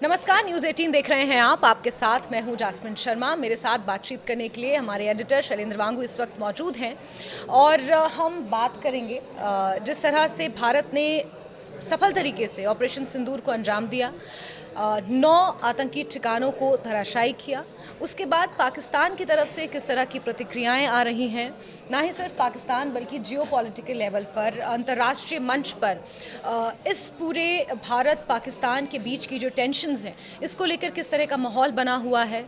नमस्कार, न्यूज़ 18 देख रहे हैं आप। आपके साथ मैं हूं जासमिन शर्मा। मेरे साथ बातचीत करने के लिए हमारे एडिटर शैलेंद्र वांगू इस वक्त मौजूद हैं और हम बात करेंगे जिस तरह से भारत ने सफल तरीके से ऑपरेशन सिंदूर को अंजाम दिया, 9 आतंकी ठिकानों को धराशायी किया। उसके बाद पाकिस्तान की तरफ से किस तरह की प्रतिक्रियाएं आ रही हैं, ना ही सिर्फ पाकिस्तान बल्कि जियोपॉलिटिकल लेवल पर, अंतर्राष्ट्रीय मंच पर इस पूरे भारत पाकिस्तान के बीच की जो टेंशन्स हैं, इसको लेकर किस तरह का माहौल बना हुआ है,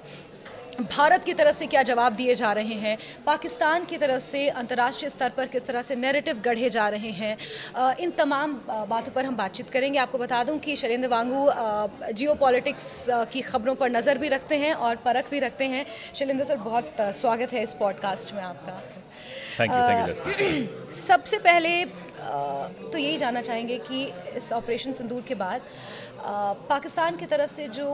भारत की तरफ से क्या जवाब दिए जा रहे हैं, पाकिस्तान की तरफ से अंतर्राष्ट्रीय स्तर पर किस तरह से नैरेटिव गढ़े जा रहे हैं, इन तमाम बातों पर हम बातचीत करेंगे। आपको बता दूं कि शैलेंद्र वांगू जियोपॉलिटिक्स की खबरों पर नज़र भी रखते हैं और परख भी रखते हैं। शैलेंद्र सर, बहुत स्वागत है इस पॉडकास्ट में आपका। Thank you. सबसे पहले तो यही जानना चाहेंगे कि इस ऑपरेशन सिंदूर के बाद पाकिस्तान की तरफ से जो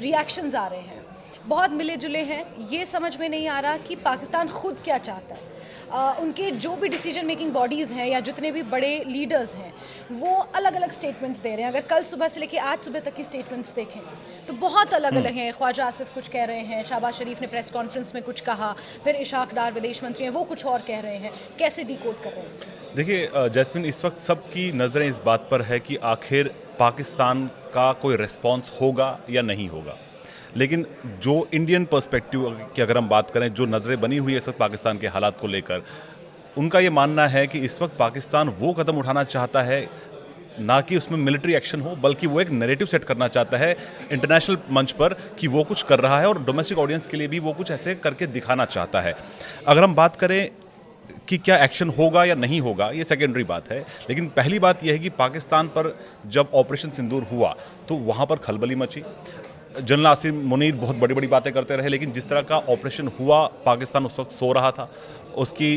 रिएक्शंस आ रहे हैं बहुत मिले जुले हैं। ये समझ में नहीं आ रहा कि पाकिस्तान खुद क्या चाहता है। उनके जो भी डिसीजन मेकिंग बॉडीज़ हैं या जितने भी बड़े लीडर्स हैं वो अलग अलग स्टेटमेंट्स दे रहे हैं। अगर कल सुबह से लेकर आज सुबह तक की स्टेटमेंट्स देखें तो बहुत अलग अलग हैं। ख्वाजा आसिफ कुछ कह रहे हैं, शहबाज शरीफ ने प्रेस कॉन्फ्रेंस में कुछ कहा, फिर इशाक डार विदेश मंत्री हैं वो कुछ और कह रहे हैं। कैसे डिकोड कर रहे हैं इसे? देखिए जैस्मिन, इस वक्त सबकी नज़रें इस बात पर है कि आखिर पाकिस्तान का कोई रिस्पॉन्स होगा या नहीं होगा। लेकिन जो इंडियन पर्सपेक्टिव की अगर हम बात करें, जो नज़रें बनी हुई है इस वक्त पाकिस्तान के हालात को लेकर, उनका ये मानना है कि इस वक्त पाकिस्तान वो कदम उठाना चाहता है, ना कि उसमें मिलिट्री एक्शन हो, बल्कि वो एक नैरेटिव सेट करना चाहता है इंटरनेशनल मंच पर कि वो कुछ कर रहा है और डोमेस्टिक ऑडियंस के लिए भी वो कुछ ऐसे करके दिखाना चाहता है। अगर हम बात करें कि क्या एक्शन होगा या नहीं होगा, ये सेकेंडरी बात है, लेकिन पहली बात यह है कि पाकिस्तान पर जब ऑपरेशन सिंदूर हुआ तो वहाँ पर खलबली मची। जनरल आसिम मुनीर बहुत बड़ी बड़ी बातें करते रहे, लेकिन जिस तरह का ऑपरेशन हुआ, पाकिस्तान उस वक्त सो रहा था। उसकी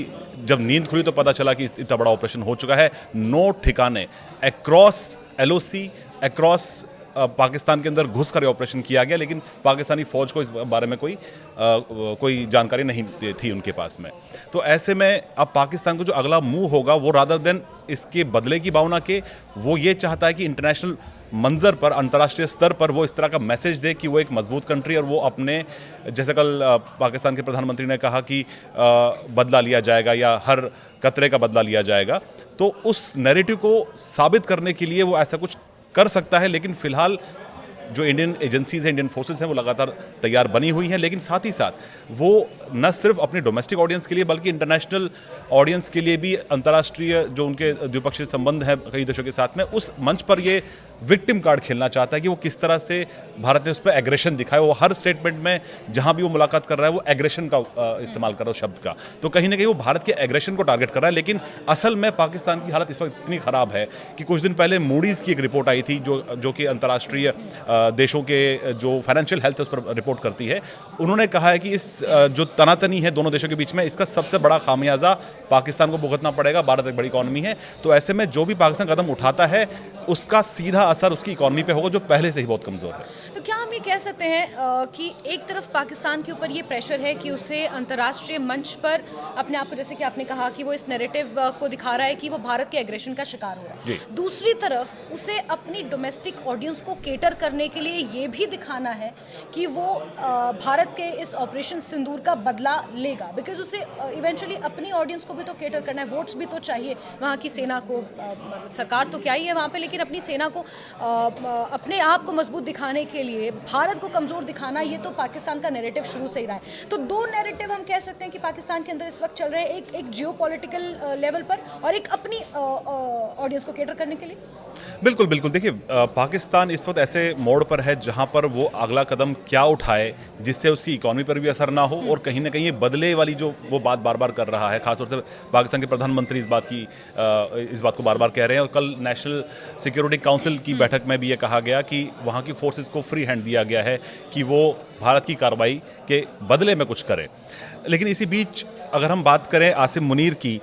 जब नींद खुली तो पता चला कि इतना बड़ा ऑपरेशन हो चुका है। 9 ठिकाने अक्रॉस LOC, अक्रॉस पाकिस्तान के अंदर घुस कर ऑपरेशन किया गया, लेकिन पाकिस्तानी फ़ौज को इस बारे में कोई जानकारी नहीं थी उनके पास में। तो ऐसे में अब पाकिस्तान को जो अगला मूव होगा वो रादर देन इसके बदले की भावना के, वो ये चाहता है कि इंटरनेशनल मंजर पर, अंतर्राष्ट्रीय स्तर पर वो इस तरह का मैसेज दे कि वो एक मजबूत कंट्री और वो अपने, जैसे कल पाकिस्तान के प्रधानमंत्री ने कहा कि बदला लिया जाएगा या हर कतरे का बदला लिया जाएगा, तो उस नैरेटिव को साबित करने के लिए वो ऐसा कुछ कर सकता है। लेकिन फिलहाल जो इंडियन एजेंसीज हैं, इंडियन फोर्सेस हैं, वो लगातार तैयार बनी हुई हैं, लेकिन साथ ही साथ वो न सिर्फ अपने डोमेस्टिक ऑडियंस के लिए बल्कि इंटरनेशनल ऑडियंस के लिए भी, अंतर्राष्ट्रीय जो उनके द्विपक्षीय संबंध हैं कई देशों के साथ में, उस मंच पर ये विक्टिम कार्ड खेलना चाहता है कि वो किस तरह से भारत ने उस पर एग्रेशन दिखाया। वो हर स्टेटमेंट में जहां भी वो मुलाकात कर रहा है वो एग्रेशन का इस्तेमाल कर रहा है, शब्द का। तो कहीं ना कहीं वो भारत के एग्रेशन को टारगेट कर रहा है। लेकिन असल में पाकिस्तान की हालत इस वक्त इतनी ख़राब है कि कुछ दिन पहले मूडीज़ की एक रिपोर्ट आई थी जो कि अंतर्राष्ट्रीय देशों के जो फाइनेंशियल हेल्थ है उस पर रिपोर्ट करती है। उन्होंने कहा है कि इस जो तनातनी है दोनों देशों के बीच में, इसका सबसे बड़ा खामियाजा पाकिस्तान को भुगतना पड़ेगा। भारत एक बड़ी इकॉनमी है, तो ऐसे में जो भी पाकिस्तान कदम उठाता है उसका सीधा असर उसकी इकॉनमी पे होगा, जो पहले से ही बहुत कमज़ोर है। तो क्या हम ये कह सकते हैं कि एक तरफ पाकिस्तान के ऊपर ये प्रेशर है कि उसे अंतर्राष्ट्रीय मंच पर अपने आप को, जैसे कि आपने कहा कि वो इस नैरेटिव को दिखा रहा है कि वो भारत के एग्रेशन का शिकार हो रहा है, दूसरी तरफ उसे अपनी डोमेस्टिक ऑडियंस को केटर करने के लिए ये भी दिखाना है कि वो भारत के इस ऑपरेशन सिंदूर का बदला लेगा, बिकॉज उसे इवेंचुअली अपनी ऑडियंस को भी तो केटर करना है, वोट्स भी तो चाहिए वहाँ की सेना को। सरकार तो क्या ही है वहाँ पे, लेकिन अपनी सेना को अपने आप को मजबूत दिखाने के लिए, भारत को कमज़ोर दिखाना, ये तो पाकिस्तान का नैरेटिव शुरू से ही रहा है। तो 2 नैरेटिव हम कह सकते हैं कि पाकिस्तान के अंदर इस वक्त चल रहे हैं, एक जियोपॉलिटिकल लेवल पर और एक अपनी ऑडियंस को केटर करने के लिए। बिल्कुल बिल्कुल। देखिए पाकिस्तान इस वक्त ऐसे मोड़ पर है जहां पर वो अगला कदम क्या उठाए जिससे उसकी इकॉनमी पर भी असर ना हो, और कहीं ना कहीं ये बदले वाली जो वो बात बार बार कर रहा है, खासतौर से पाकिस्तान के प्रधानमंत्री इस बात को बार बार कह रहे हैं। और कल नेशनल सिक्योरिटी काउंसिल की बैठक में भी ये कहा गया कि वहाँ की फोर्सेस को फ्री हैंड दिया गया है कि वो भारत की कार्रवाई के बदले में कुछ करें। लेकिन इसी बीच अगर हम बात करें आसिम मुनीर की,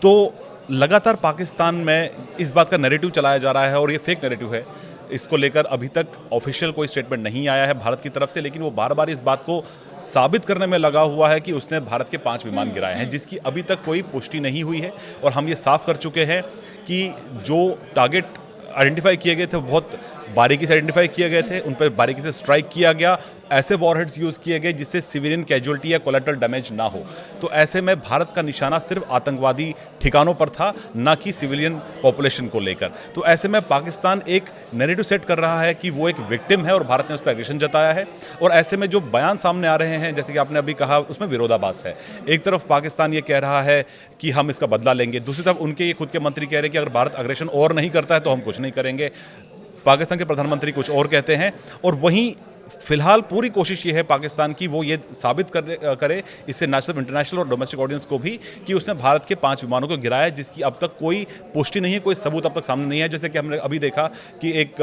तो लगातार पाकिस्तान में इस बात का नैरेटिव चलाया जा रहा है और ये फेक नैरेटिव है। इसको लेकर अभी तक ऑफिशियल कोई स्टेटमेंट नहीं आया है भारत की तरफ से, लेकिन वो बार बार इस बात को साबित करने में लगा हुआ है कि उसने भारत के 5 विमान गिराए हैं, जिसकी अभी तक कोई पुष्टि नहीं हुई है। और हम ये साफ कर चुके हैं कि जो टारगेट आइडेंटिफाई किए गए थे बहुत बारीकी से आइडेंटिफाई किए गए थे, उन पर बारीकी से स्ट्राइक किया गया, ऐसे वॉरहेड्स यूज़ किए गए जिससे सिविलियन कैजुअलिटी या कोलेटरल डैमेज ना हो। तो ऐसे में भारत का निशाना सिर्फ आतंकवादी ठिकानों पर था, ना कि सिविलियन पॉपुलेशन को लेकर। तो ऐसे में पाकिस्तान एक नैरेटिव सेट कर रहा है कि वो एक विक्टिम है और भारत ने उस पर एग्रेशन जताया है। और ऐसे में जो बयान सामने आ रहे हैं, जैसे कि आपने अभी कहा, उसमें विरोधाभास है। एक तरफ पाकिस्तान ये कह रहा है कि हम इसका बदला लेंगे, दूसरी तरफ उनके ये खुद के मंत्री कह रहे हैं कि अगर भारत अग्रेशन और नहीं करता है तो हम कुछ नहीं करेंगे। पाकिस्तान के प्रधानमंत्री कुछ और कहते हैं। और वहीं फिलहाल पूरी कोशिश ये है पाकिस्तान की, वो ये साबित करे इससे न सिर्फ इंटरनेशनल और डोमेस्टिक ऑडियंस को भी, कि उसने भारत के 5 विमानों को गिराया, जिसकी अब तक कोई पुष्टि नहीं है, कोई सबूत अब तक सामने नहीं है। जैसे कि हमने अभी देखा कि एक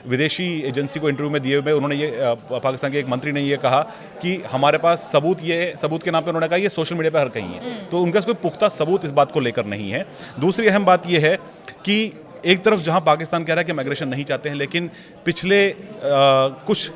विदेशी एजेंसी को इंटरव्यू में दिए हुए उन्होंने ये पाकिस्तान के एक मंत्री ने ये कहा कि हमारे पास सबूत के नाम पर उन्होंने कहा ये सोशल मीडिया पर हर कहीं है। तो उनके पास कोई पुख्ता सबूत इस बात को लेकर नहीं है। दूसरी अहम बात यह है कि एक तरफ जहां पाकिस्तान कह रहा है कि हम एग्रेशन नहीं चाहते हैं, लेकिन पिछले कुछ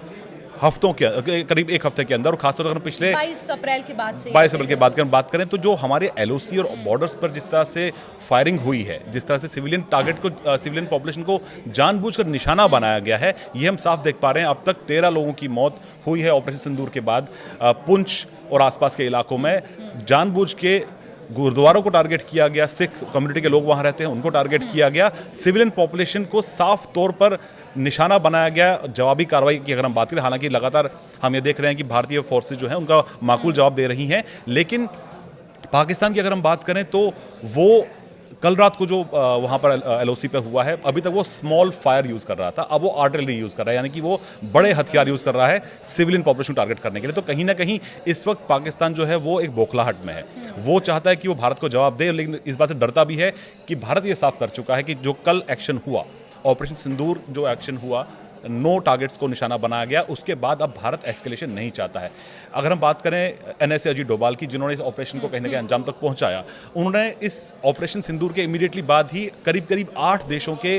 हफ्तों के करीब एक हफ्ते के अंदर, और खासतौर पर पिछले 22 अप्रैल के बाद से 22 अप्रैल के बाद बात करें, तो जो हमारे एलओसी और बॉर्डर्स पर जिस तरह से फायरिंग हुई है, जिस तरह से सिविलियन टारगेट को, सिविलियन पॉपुलेशन को जानबूझकर निशाना बनाया गया है, ये हम साफ देख पा रहे हैं। अब तक 13 लोगों की मौत हुई है ऑपरेशन सिंदूर के बाद। पुंछ और आसपास के इलाकों में जानबूझ के गुरुद्वारों को टारगेट किया गया, सिख कम्युनिटी के लोग वहां रहते हैं उनको टारगेट किया गया, सिविलियन पॉपुलेशन को साफ तौर पर निशाना बनाया गया। जवाबी कार्रवाई की अगर हम बात करें, हालांकि लगातार हम ये देख रहे हैं कि भारतीय फोर्सेज जो हैं उनका माकूल जवाब दे रही हैं, लेकिन पाकिस्तान की अगर हम बात करें तो वो कल रात को जो वहाँ पर एलओसी पे हुआ है, अभी तक वो स्मॉल फायर यूज़ कर रहा था, अब वो आर्टिलरी यूज़ कर रहा है, यानी कि वो बड़े हथियार यूज़ कर रहा है सिविलियन पॉपुलेशन टारगेट करने के लिए। तो कहीं ना कहीं इस वक्त पाकिस्तान जो है वो एक बौखलाहट में है। वो चाहता है कि वो भारत को जवाब दे, लेकिन इस बात से डरता भी है कि भारत ये साफ कर चुका है कि जो कल एक्शन हुआ, ऑपरेशन सिंदूर जो एक्शन हुआ, 9 टारगेट्स को निशाना बनाया गया, उसके बाद अब भारत एस्केलेशन नहीं चाहता है। अगर हम बात करें एनएसए अजीत डोभाल की, जिन्होंने इस ऑपरेशन को कहीं ना कहीं अंजाम तक पहुंचाया, उन्होंने इस ऑपरेशन सिंदूर के इमीडिएटली बाद ही करीब करीब 8 देशों के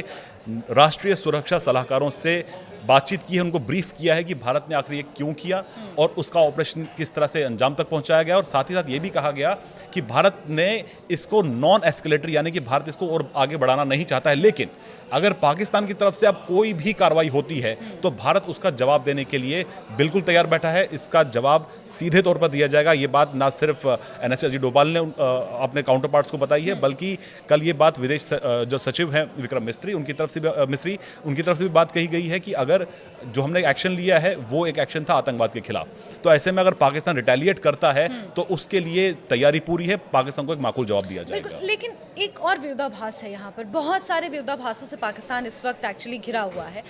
राष्ट्रीय सुरक्षा सलाहकारों से बातचीत की है, उनको ब्रीफ किया है कि भारत ने आखिर ये क्यों किया और उसका ऑपरेशन किस तरह से अंजाम तक पहुंचाया गया। और साथ ही साथ ये भी कहा गया कि भारत ने इसको नॉन एस्केलेटरी, यानी कि भारत इसको और आगे बढ़ाना नहीं चाहता है, लेकिन अगर पाकिस्तान की तरफ से अब कोई भी कार्रवाई होती है तो भारत उसका जवाब देने के लिए बिल्कुल तैयार बैठा है। इसका जवाब सीधे तौर पर दिया जाएगा। ये बात ना सिर्फ एनएसए अजीत डोभाल ने अपने काउंटर पार्ट्स को बताई है, बल्कि कल ये बात विदेश जो सचिव हैं विक्रम मिस्री, उनकी तरफ से भी बात कही गई है कि अगर जो हमने एक्शन लिया है वो एक एक्शन था आतंकवाद के खिलाफ, तो ऐसे में अगर पाकिस्तान रिटेलिएट करता है तो उसके लिए तैयारी पूरी है, पाकिस्तान को एक माकूल जवाब दिया जाएगा। लेकिन एक और विरोधाभास है यहाँ पर, बहुत सारे विरोधाभासों से पाकिस्तान इस वक्त एक्चुअली घिरा हुआ है।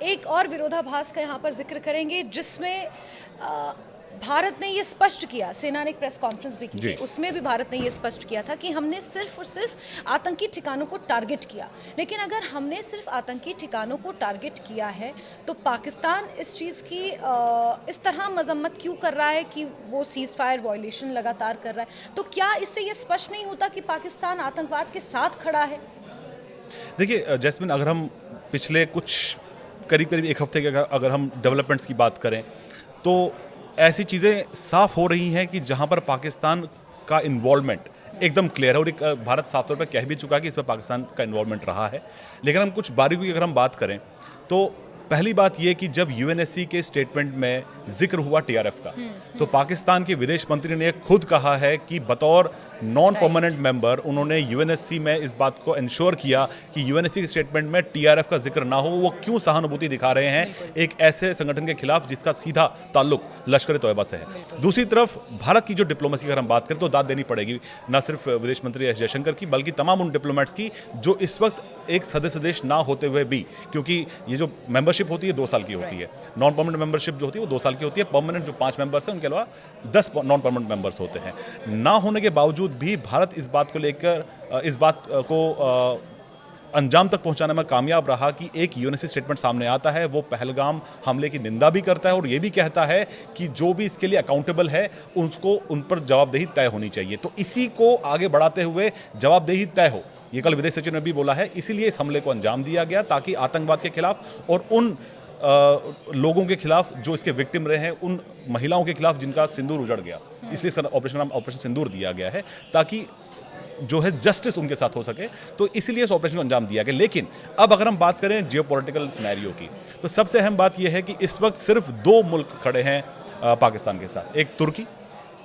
एक और विरोधाभास का यहाँ पर जिक्र करेंगे जिसमें भारत ने ये स्पष्ट किया, सेना ने एक प्रेस कॉन्फ्रेंस भी की थी, उसमें भी भारत ने ये स्पष्ट किया था कि हमने सिर्फ और सिर्फ आतंकी ठिकानों को टारगेट किया। लेकिन अगर हमने सिर्फ आतंकी ठिकानों को टारगेट किया है तो पाकिस्तान इस चीज़ की इस तरह मजम्मत क्यों कर रहा है कि वो सीज फायर वायलेशन लगातार कर रहा है? तो क्या इससे ये स्पष्ट नहीं होता कि पाकिस्तान आतंकवाद के साथ खड़ा है? देखिए जैस्मिन, अगर हम पिछले कुछ करीब एक हफ्ते के अगर हम डेवलपमेंट्स की बात करें तो ऐसी चीज़ें साफ हो रही हैं कि जहां पर पाकिस्तान का इन्वॉल्वमेंट एकदम क्लियर है, और एक भारत साफ तौर पर कह भी चुका है कि इसमें पाकिस्तान का इन्वॉल्वमेंट रहा है। लेकिन हम कुछ बारीकी की अगर हम बात करें तो पहली बात यह कि जब यूएनएससी के स्टेटमेंट में जिक्र हुआ टीआरएफ का, तो पाकिस्तान के विदेश मंत्री ने खुद कहा है कि बतौर नॉन परमानेंट मेंबर उन्होंने यूएनएससी में इस बात को इंश्योर किया कि यूएनएससी के स्टेटमेंट में टीआरएफ का जिक्र ना हो। वो क्यों सहानुभूति दिखा रहे हैं एक ऐसे संगठन के खिलाफ जिसका सीधा ताल्लुक लश्कर तोयबा से है। दूसरी तरफ भारत की जो डिप्लोमेसी अगर हम बात करें तो दाद देनी पड़ेगी न सिर्फ विदेश मंत्री एस जयशंकर की, बल्कि तमाम उन डिप्लोमेट्स की जो इस वक्त एक सदस्य देश ना होते हुए भी, क्योंकि ये जो मेंबरशिप होती है 2 साल की होती है, नॉन परमानेंट मेंबरशिप जो होती है वो 2 साल की होती है, परमानेंट जो 5 मेंबर्स हैं उनके अलावा 10 नॉन परमानेंट मेंबर्स होते हैं। ना होने के बावजूद भी भारत इस बात को लेकर इस बात को अंजाम तक पहुंचाने में कामयाब रहा कि एक यूएनएससी स्टेटमेंट सामने आता है, वो पहलगाम हमले की निंदा भी करता है और ये भी कहता है कि जो भी इसके लिए अकाउंटेबल है उसको उन पर जवाबदेही तय होनी चाहिए। तो इसी को आगे बढ़ाते हुए जवाबदेही तय हो, ये कल विदेश सचिव ने भी बोला है, इसीलिए इस हमले को अंजाम दिया गया ताकि आतंकवाद के खिलाफ और उन लोगों के खिलाफ जो इसके विक्टिम रहे हैं, उन महिलाओं के खिलाफ जिनका सिंदूर उजड़ गया, इसलिए ऑपरेशन सिंदूर दिया गया है ताकि जो है जस्टिस उनके साथ हो सके, तो इसीलिए इस ऑपरेशन को अंजाम दिया गया। लेकिन अब अगर हम बात करें जियोपॉलिटिकल सिनेरियो की, तो सबसे अहम बात यह है कि इस वक्त सिर्फ 2 मुल्क खड़े हैं पाकिस्तान के साथ, एक तुर्की,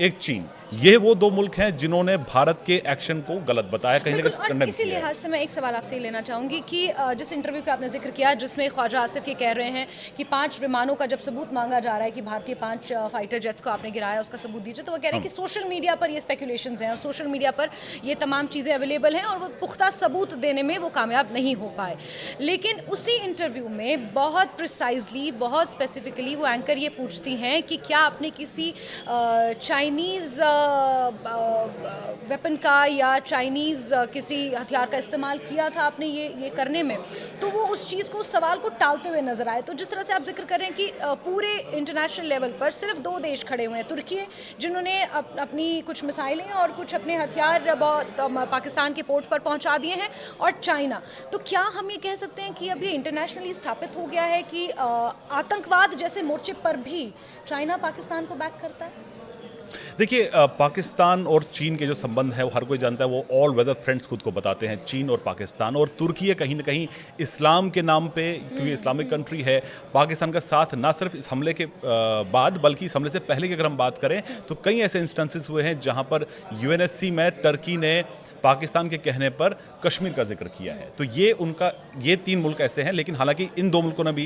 एक चीन। ये वो 2 मुल्क हैं जिन्होंने भारत के एक्शन को गलत बताया, कहीं ना कहीं कंडेम इसी किया है। लिहाज से मैं एक सवाल आपसे लेना चाहूँगी कि जिस इंटरव्यू का आपने जिक्र किया जिसमें ख्वाजा आसिफ ये कह रहे हैं कि 5 विमानों का जब सबूत मांगा जा रहा है कि भारतीय 5 फाइटर जेट्स को आपने गिराया, उसका सबूत दीजिए, तो वो कह रहे हैं कि सोशल मीडिया पर ये स्पेकुलेशंस हैं और सोशल मीडिया पर ये तमाम चीज़ें अवेलेबल हैं और वो पुख्ता सबूत देने में वो कामयाब नहीं हो पाए। लेकिन उसी इंटरव्यू में बहुत प्रिसाइजली, बहुत स्पेसिफिकली वो एंकर ये पूछती हैं कि क्या आपने किसी चाइनीज़ वेपन का या चाइनीज़ किसी हथियार का इस्तेमाल किया था आपने ये करने में, तो वो उस चीज़ को, उस सवाल को टालते हुए नजर आए। तो जिस तरह से आप जिक्र कर रहे हैं कि पूरे इंटरनेशनल लेवल पर सिर्फ 2 देश खड़े हुए हैं, तुर्की जिन्होंने अपनी कुछ मिसाइलें और कुछ अपने हथियार पाकिस्तान के पोर्ट पर पहुंचा दिए हैं, और चाइना। तो क्या हम ये कह सकते हैं कि अब ये इंटरनेशनली स्थापित हो गया है कि आतंकवाद जैसे मोर्चे पर भी चाइना पाकिस्तान को बैक करता है? देखिए, पाकिस्तान और चीन के जो संबंध है वो हर कोई जानता है, वो ऑल वेदर फ्रेंड्स खुद को बताते हैं, चीन और पाकिस्तान। और तुर्की है कहीं ना कहीं इस्लाम के नाम पे, क्योंकि इस्लामिक कंट्री है, पाकिस्तान का साथ ना सिर्फ इस हमले के बाद बल्कि इस हमले से पहले की अगर हम बात करें तो कई ऐसे इंस्टेंसेस हुए हैं जहां पर यूएनएससी में टर्की ने पाकिस्तान के कहने पर कश्मीर का जिक्र किया है। तो ये 3 मुल्क ऐसे हैं, लेकिन हालांकि इन 2 मुल्कों ने भी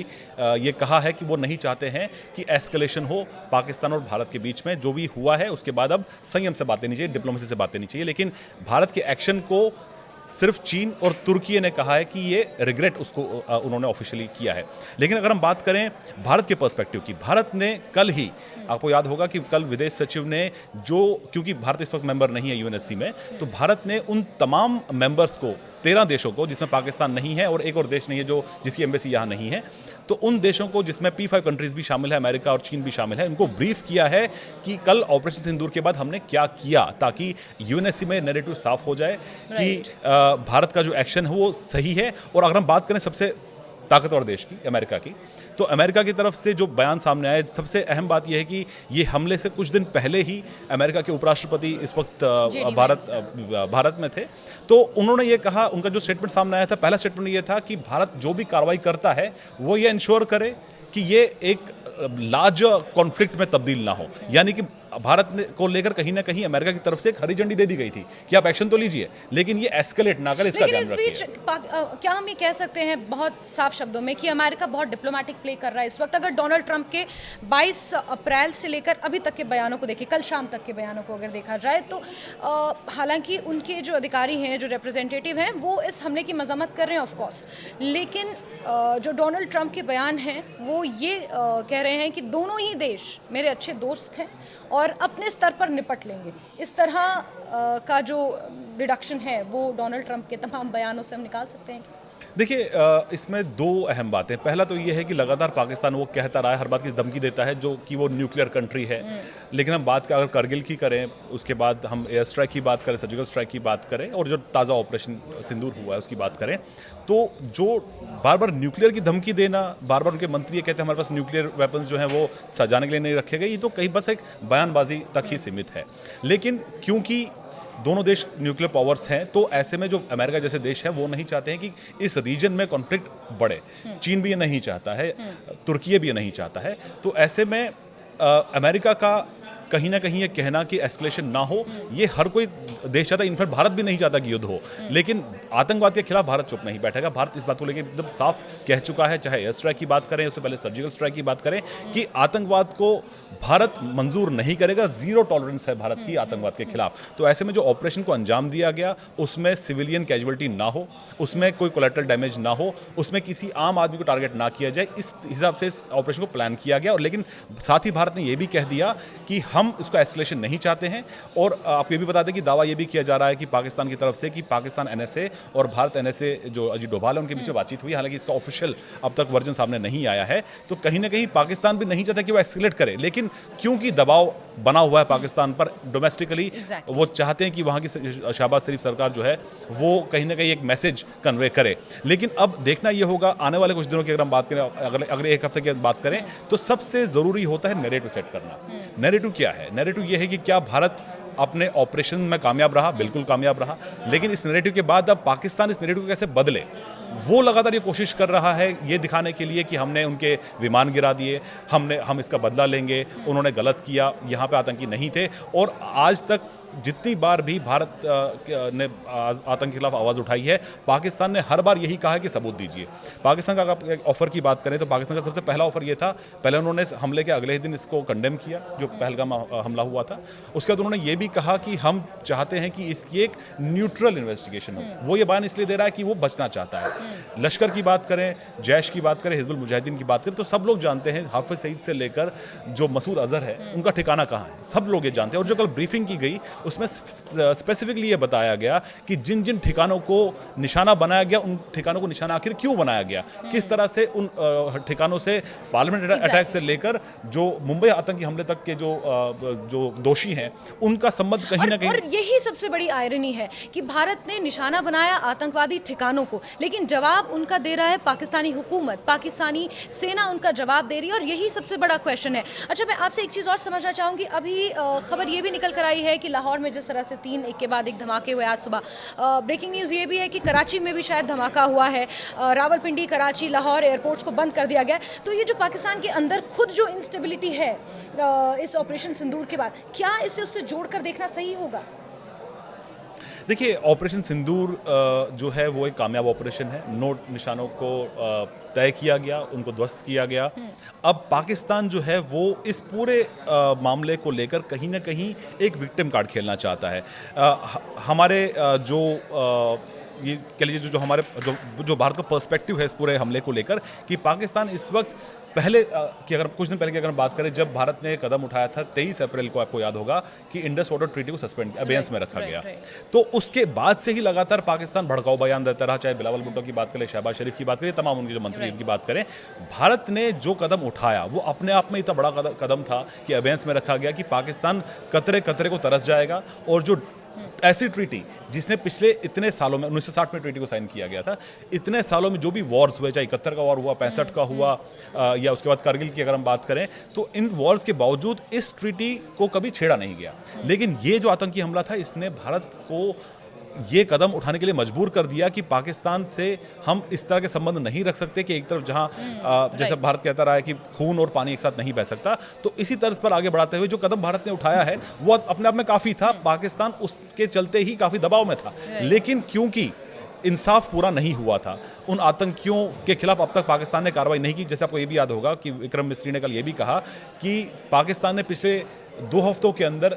ये कहा है कि वो नहीं चाहते हैं कि एस्केलेशन हो पाकिस्तान और भारत के बीच में। जो भी हुआ है उसके बाद अब संयम से बात लेनी चाहिए, डिप्लोमेसी से बात लेनी चाहिए। लेकिन भारत के एक्शन को सिर्फ चीन और तुर्की ने कहा है कि ये रिग्रेट उसको उन्होंने ऑफिशियली किया है। लेकिन अगर हम बात करें भारत के पर्सपेक्टिव की, भारत ने कल ही, आपको याद होगा कि कल विदेश सचिव ने क्योंकि भारत इस वक्त मेंबर नहीं है यूएनएससी में, तो भारत ने उन तमाम मेंबर्स को, 13 देशों को जिसमें पाकिस्तान नहीं है और एक और देश नहीं है जिसकी एम्बेसी यहाँ नहीं है, तो उन देशों को जिसमें P5 कंट्रीज भी शामिल है, अमेरिका और चीन भी शामिल है, उनको ब्रीफ किया है कि कल ऑपरेशन सिंदूर के बाद हमने क्या किया, ताकि यूएनएससी में नैरेटिव साफ हो जाए कि भारत का जो एक्शन है वो सही है। और अगर हम बात करें सबसे ताकतवर देश की, अमेरिका की, तो अमेरिका की तरफ से जो बयान सामने आया, सबसे अहम बात यह है कि ये हमले से कुछ दिन पहले ही अमेरिका के उपराष्ट्रपति इस वक्त भारत में थे, तो उन्होंने ये कहा, उनका जो स्टेटमेंट सामने आया था, पहला स्टेटमेंट ये था कि भारत जो भी कार्रवाई करता है वो ये इंश्योर करे कि ये एक लार्ज कॉन्फ्लिक्ट में तब्दील ना हो। यानी कि भारत को लेकर कहीं ना कहीं अमेरिका की तरफ से एक हरी झंडी दे दी गई थी कि आप एक्शन तो लीजिए, लेकिन ये एस्केलेट ना करे, इसका ध्यान रखिए। लेकिन इस बीच क्या हम ये कह सकते हैं बहुत साफ शब्दों में कि अमेरिका बहुत डिप्लोमेटिक प्ले कर रहा है इस वक्त? अगर डोनाल्ड ट्रंप के 22 अप्रैल से लेकर अभी तक के बयानों को देखिए, कल शाम तक के बयानों को अगर देखा जाए, तो हालांकि उनके जो अधिकारी हैं, जो रिप्रेजेंटेटिव हैं, वो इस हमले की मजम्मत कर रहे हैं ऑफकोर्स, लेकिन जो डोनाल्ड ट्रंप के बयान हैं वो ये कह रहे हैं कि दोनों ही देश मेरे अच्छे दोस्त हैं और अपने स्तर पर निपट लेंगे। इस तरह का जो डिडक्शन है वो डोनाल्ड ट्रंप के तमाम बयानों से हम निकाल सकते हैं। देखिए, इसमें 2 अहम बातें। पहला तो ये है कि लगातार पाकिस्तान वो कहता रहा है, हर बात की धमकी देता है जो कि वो न्यूक्लियर कंट्री है। लेकिन हम बात अगर करगिल की करें, उसके बाद हम एयर स्ट्राइक की बात करें, सर्जिकल स्ट्राइक की बात करें, और जो ताज़ा ऑपरेशन सिंदूर हुआ है उसकी बात करें, तो जो बार बार न्यूक्लियर की धमकी देना, बार बार उनके मंत्री ये कहते हैं हमारे पास न्यूक्लियर वेपन्स जो हैं वो सजाने के लिए नहीं रखे गए, ये तो कहीं बस एक बयानबाजी तक ही सीमित है। लेकिन क्योंकि दोनों देश न्यूक्लियर पावर्स हैं, तो ऐसे में जो अमेरिका जैसे देश है वो नहीं चाहते हैं कि इस रीजन में कॉन्फ्लिक्ट बढ़े। चीन भी ये नहीं चाहता है, तुर्की भी ये नहीं चाहता है। तो ऐसे में अमेरिका का कहीं ना कहीं ये कहना कि एस्केलेशन ना हो, ये हर कोई देश चाहता है, इनफैक्ट भारत भी नहीं चाहता कि युद्ध हो। लेकिन आतंकवाद के खिलाफ भारत चुप नहीं बैठेगा। भारत इस बात को लेकर एकदम साफ कह चुका है, चाहे एयर स्ट्राइक की बात करें, उससे पहले सर्जिकल स्ट्राइक की बात करें, कि आतंकवाद को भारत मंजूर नहीं करेगा। 0 टॉलरेंस है भारत की आतंकवाद के खिलाफ। तो ऐसे में जो ऑपरेशन को अंजाम दिया गया उसमें सिविलियन कैजुअलिटी ना हो, उसमें कोई कोलैटरल डैमेज ना हो, उसमें किसी आम आदमी को टारगेट ना किया जाए, इस हिसाब से इस ऑपरेशन को प्लान किया गया। और लेकिन साथ ही भारत ने यह भी कह दिया कि हम इसको एस्केलेशन नहीं चाहते हैं। और आपको ये भी बता दें कि दावा ये भी किया जा रहा है कि पाकिस्तान की तरफ से कि पाकिस्तान एनएसए और भारत एनएसए जो अजीत डोभाल है उनके बीच में बातचीत हुई, हालांकि इसका ऑफिशियल अब तक वर्जन सामने नहीं आया है। तो कहीं ना कहीं पाकिस्तान भी नहीं चाहता कि वो एस्केलेट करे, लेकिन क्योंकि दबाव बना हुआ है पाकिस्तान पर डोमेस्टिकली, वो चाहते हैं कि वहाँ की शहबाज शरीफ सरकार जो है वो कहीं ना कहीं एक मैसेज कन्वे करे। लेकिन अब देखना ये होगा आने वाले कुछ दिनों की, अगर हम बात करें अगले 1 हफ्ते की बात करें, तो सबसे ज़रूरी होता है नैरेटिव सेट करना। नैरेटिव क्या है? नैरेटिव ये है कि क्या भारत अपने ऑपरेशन में कामयाब रहा, बिल्कुल कामयाब रहा, लेकिन इस नैरेटिव के बाद अब पाकिस्तान इस नैरेटिव को कैसे बदले, वो लगातार ये कोशिश कर रहा है ये दिखाने के लिए कि हमने उनके विमान गिरा दिए, हम इसका बदला लेंगे, उन्होंने गलत किया, यहाँ पे आतंकी नहीं थे। और आज तक जितनी बार भी भारत ने आतंक के खिलाफ आवाज़ उठाई है, पाकिस्तान ने हर बार यही कहा है कि सबूत दीजिए। पाकिस्तान का अगर ऑफर की बात करें तो पाकिस्तान का सबसे पहला ऑफर ये था, पहले उन्होंने हमले के अगले ही दिन इसको कंडेम किया जो पहलगाम हमला हुआ था। उसके बाद उन्होंने ये भी कहा कि हम चाहते हैं कि इसकी एक न्यूट्रल इन्वेस्टिगेशन हो। वो ये बयान इसलिए दे रहा है कि वो बचना चाहता है। लश्कर की बात करें, जैश की बात करें, हिजबुल मुजाहिदीन की बात करें, तो सब लोग जानते हैं हाफिज सईद से लेकर जो मसूद अजहर है उनका ठिकाना कहाँ है, सब लोग ये जानते हैं। और जो कल ब्रीफिंग की गई उसमें स्पेसिफिकली ये बताया गया कि जिन जिन ठिकानों को निशाना बनाया गया, उन ठिकानों को निशाना आखिर क्यों बनाया गया, किस तरह से उन ठिकानों से पार्लियामेंट अटैक से लेकर जो मुंबई आतंकी हमले तक के जो दोषी हैं उनका संबंध कहीं ना कहीं। और यही सबसे बड़ी आयरनी है कि भारत ने निशाना बनाया आतंकवादी ठिकानों को, लेकिन जवाब उनका दे रहा है पाकिस्तानी हुकूमत, पाकिस्तानी सेना उनका जवाब दे रही है। और यही सबसे बड़ा क्वेश्चन है। अच्छा, मैं आपसे एक चीज़ और समझना चाहूँगी। अभी खबर ये भी निकल कर आई है कि लाहौर में जिस तरह से 3 एक के बाद एक धमाके हुए आज सुबह, ब्रेकिंग न्यूज़ ये भी है कि कराची में भी शायद धमाका हुआ है। रावलपिंडी, कराची, लाहौर एयरपोर्ट्स को बंद कर दिया गया। तो ये जो पाकिस्तान के अंदर खुद जो इंस्टेबिलिटी है इस ऑपरेशन सिंदूर के बाद, क्या इसे उससे जोड़कर देखना सही होगा? देखिए, ऑपरेशन सिंदूर जो है वो एक कामयाब ऑपरेशन है। नोट निशानों को तय किया गया, उनको ध्वस्त किया गया। अब पाकिस्तान जो है वो इस पूरे मामले को लेकर कहीं ना कहीं एक विक्टिम कार्ड खेलना चाहता है। हमारे ये कह लीजिए जो हमारे जो भारत का पर्सपेक्टिव है इस पूरे हमले को लेकर, कि पाकिस्तान इस वक्त पहले कि अगर कुछ दिन पहले की अगर हम बात करें, जब भारत ने कदम उठाया था 23 अप्रैल को, आपको याद होगा कि इंडस वाटर ट्रीटी को सस्पेंड अबेयंस में रखा गया। तो उसके बाद से ही लगातार पाकिस्तान भड़काऊ बयान देता रहा, चाहे बिलावल भुट्टो की बात करें, शहबाज शरीफ की बात करें, तमाम उनके जो मंत्री की बात करें। भारत ने जो कदम उठाया वो अपने आप में इतना बड़ा कदम था कि अबेयंस में रखा गया कि पाकिस्तान कतरे कतरे को तरस जाएगा। और जो ऐसी ट्रीटी जिसने पिछले इतने सालों में 1960 में ट्रीटी को साइन किया गया था, इतने सालों में जो भी वॉर्स हुए, चाहे 71 का वॉर हुआ, 65 का हुआ, या उसके बाद कारगिल की अगर हम बात करें, तो इन वॉर्स के बावजूद इस ट्रीटी को कभी छेड़ा नहीं गया। लेकिन ये जो आतंकी हमला था, इसने भारत को ये कदम उठाने के लिए मजबूर कर दिया कि पाकिस्तान से हम इस तरह के संबंध नहीं रख सकते कि एक तरफ जहां जैसे भारत कहता रहा है कि खून और पानी एक साथ नहीं बह सकता, तो इसी तर्ज पर आगे बढ़ाते हुए जो कदम भारत ने उठाया है वो अपने आप में काफ़ी था। पाकिस्तान उसके चलते ही काफ़ी दबाव में था, लेकिन क्योंकि इंसाफ पूरा नहीं हुआ था, उन आतंकियों के खिलाफ अब तक पाकिस्तान ने कार्रवाई नहीं की। जैसे आपको ये भी याद होगा कि विक्रम मिस्री ने कल ये भी कहा कि पाकिस्तान ने पिछले 2 हफ्तों के अंदर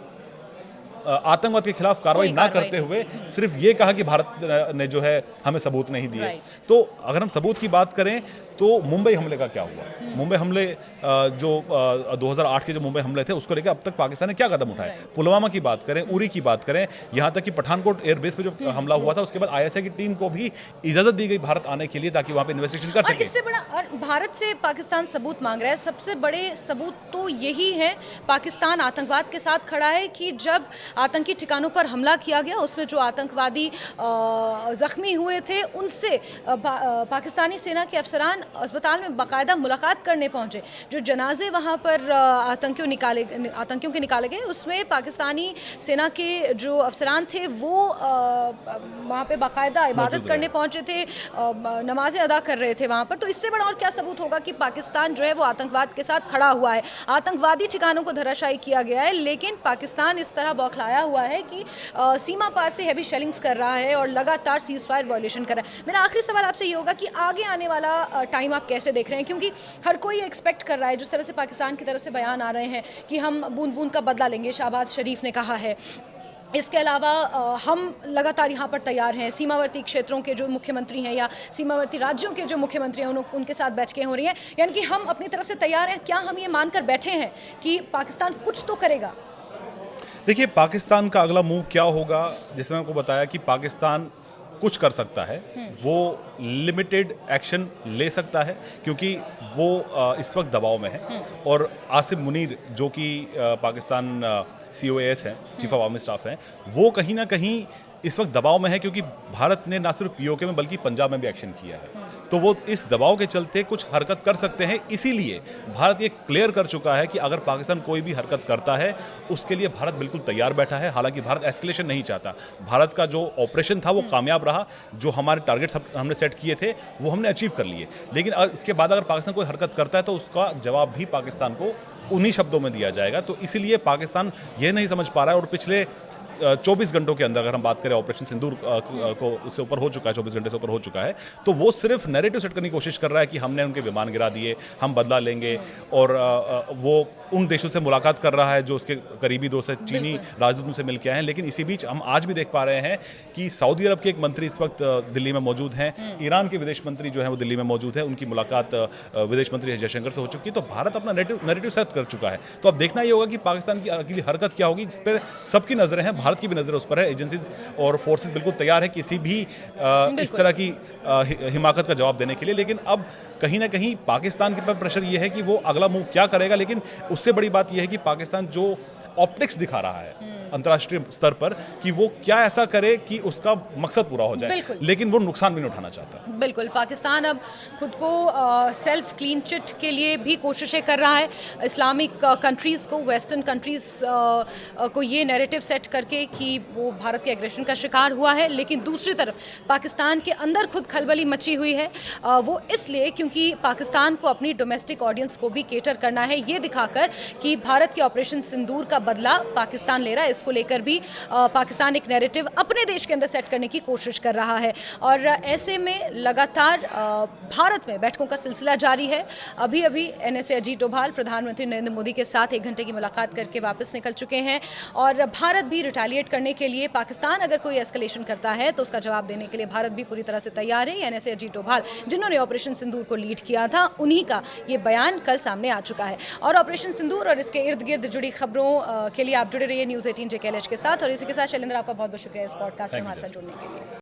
आतंकवाद के खिलाफ कार्रवाई ना करते हुए सिर्फ ये कहा कि भारत ने जो है हमें सबूत नहीं दिए। तो अगर हम सबूत की बात करें तो मुंबई हमले का क्या हुआ, मुंबई हमले जो 2008 के जो मुंबई हमले थे उसको लेकर अब तक पाकिस्तान ने क्या कदम उठाए। पुलवामा की बात करें, उरी की बात करें, यहाँ तक कि पठानकोट एयरबेस पे जो हमला हुआ था उसके बाद ISI की टीम को भी इजाजत दी गई भारत आने के लिए ताकि वहाँ पे इन्वेस्टिगेशन कर सके। इससे बड़ा और भारत से पाकिस्तान सबूत मांग रहा है। सबसे बड़े सबूत तो यही है, पाकिस्तान आतंकवाद के साथ खड़ा है कि जब आतंकी ठिकानों पर हमला किया गया उसमें जो आतंकवादी जख्मी हुए थे उनसे पाकिस्तानी सेना के अफसरान अस्पताल में बाकायदा मुलाकात करने पहुंचे। जो जनाजे वहां पर आतंकियों के निकाले गए उसमें पाकिस्तानी सेना के जो अफसरान थे वो वहां पे बाकायदा इबादत करने पहुंचे थे, नमाजें अदा कर रहे थे वहां पर। तो इससे बड़ा और क्या सबूत होगा कि पाकिस्तान जो है वो आतंकवाद के साथ खड़ा हुआ है। आतंकवादी ठिकानों को धराशायी किया गया है, लेकिन पाकिस्तान इस तरह बौखलाया हुआ है कि सीमा पार से हैवी शेलिंग्स कर रहा है और लगातार सीज फायर वायलेशन कर रहा है। मेरा आखिरी सवाल आपसे ये होगा कि आगे आने वाला टाइम आप कैसे देख रहे हैं, क्योंकि हर कोई एक्सपेक्ट कर रहा है, जिस तरह से पाकिस्तान की तरफ से बयान आ रहे हैं कि हम बूंद बूंद का बदला लेंगे, शहबाज शरीफ ने कहा है। इसके अलावा हम लगातार यहाँ पर तैयार हैं। सीमावर्ती क्षेत्रों के जो मुख्यमंत्री हैं या सीमावर्ती राज्यों के जो मुख्यमंत्री हैं उनके साथ बैठकें हो रही हैं, यानी कि हम अपनी तरफ से तैयार हैं। क्या हम ये मानकर बैठे हैं कि पाकिस्तान कुछ तो करेगा? देखिए, पाकिस्तान का अगला मूव क्या होगा, जैसे मैंने आपको बताया कि पाकिस्तान कुछ कर सकता है, वो लिमिटेड एक्शन ले सकता है क्योंकि वो इस वक्त दबाव में है। और आसिम मुनीर जो कि पाकिस्तान COAS हैं, चीफ ऑफ आर्मी स्टाफ हैं, वो कहीं ना कहीं इस वक्त दबाव में है क्योंकि भारत ने ना सिर्फ पीओके में बल्कि पंजाब में भी एक्शन किया है, तो वो इस दबाव के चलते कुछ हरकत कर सकते हैं। इसीलिए भारत ये क्लियर कर चुका है कि अगर पाकिस्तान कोई भी हरकत करता है उसके लिए भारत बिल्कुल तैयार बैठा है। हालांकि भारत एस्केलेशन नहीं चाहता। भारत का जो ऑपरेशन था वो कामयाब रहा, जो हमारे टारगेट्स हमने सेट किए थे वो हमने अचीव कर लिए। लेकिन इसके बाद अगर पाकिस्तान कोई हरकत करता है तो उसका जवाब भी पाकिस्तान को उन्हीं शब्दों में दिया जाएगा। तो इसीलिए पाकिस्तान ये नहीं समझ पा रहा है, और पिछले 24 घंटों के अंदर अगर हम बात करें ऑपरेशन सिंदूर को, उससे ऊपर हो चुका है, 24 घंटे से ऊपर हो चुका है, तो वो सिर्फ नैरेटिव सेट करने की कोशिश कर रहा है कि हमने उनके विमान गिरा दिए, हम बदला लेंगे, और वो उन देशों से मुलाकात कर रहा है जो उसके करीबी दोस्त है, चीनी राजदूत उनसे मिल के आए हैं। लेकिन इसी बीच हम आज भी देख पा रहे हैं कि सऊदी अरब के एक मंत्री इस वक्त दिल्ली में मौजूद हैं, ईरान के विदेश मंत्री जो है वो दिल्ली में मौजूद है, उनकी मुलाकात विदेश मंत्री जयशंकर से हो चुकी है। तो भारत अपना नैरेटिव सेट कर चुका है। तो अब देखना ये होगा कि पाकिस्तान की अगली हरकत क्या होगी, जिस पर सबकी नजरें हैं, भारत की भी नजरें उस पर है। एजेंसीज और फोर्सेस बिल्कुल तैयार है किसी भी इस तरह की हिमाकत का जवाब देने के लिए। लेकिन अब कहीं ना कहीं पाकिस्तान के ऊपर प्रेशर ये है कि वो अगला मूव क्या करेगा। लेकिन उससे बड़ी बात यह है कि पाकिस्तान जो ऑप्टिक्स दिखा रहा है अंतर्राष्ट्रीय स्तर पर कि वो क्या ऐसा करे कि उसका मकसद पूरा हो जाए, लेकिन वो नुकसान भी नहीं उठाना चाहता। बिल्कुल, पाकिस्तान अब खुद को सेल्फ क्लीन चिट के लिए भी कोशिशें कर रहा है। इस्लामिक कंट्रीज़ को, वेस्टर्न कंट्रीज़ को ये नैरेटिव सेट करके कि वो भारत के एग्रेशन का शिकार हुआ है। लेकिन दूसरी तरफ पाकिस्तान के अंदर खुद खलबली मची हुई है। वो इसलिए क्योंकि पाकिस्तान को अपनी डोमेस्टिक ऑडियंस को भी केटर करना है, ये दिखाकर कि भारत के ऑपरेशन सिंदूर का बदला पाकिस्तान ले रहा है। इसको लेकर भी पाकिस्तान एक नैरेटिव अपने देश के अंदर सेट करने की कोशिश कर रहा है। और ऐसे में लगातार भारत में बैठकों का सिलसिला जारी है। अभी अभी NSA अजीत डोभाल प्रधानमंत्री नरेंद्र मोदी के साथ 1 घंटे की मुलाकात करके वापस निकल चुके हैं। और भारत भी रिटेलिएट करने के लिए, पाकिस्तान अगर कोई एस्केलेशन करता है तो उसका जवाब देने के लिए भारत भी पूरी तरह से तैयार है। NSA अजीत डोभाल जिन्होंने ऑपरेशन सिंदूर को लीड किया था, उन्हीं का ये बयान कल सामने आ चुका है। और ऑपरेशन सिंदूर और इसके इर्द गिर्द जुड़ी खबरों के लिए आप जुड़े रहिए न्यूज़ 18 JKLH के साथ। और इसी के साथ शैलेंद्र, आपका बहुत बहुत शुक्रिया इस पॉडकास्ट में हमारे साथ जुड़ने के लिए।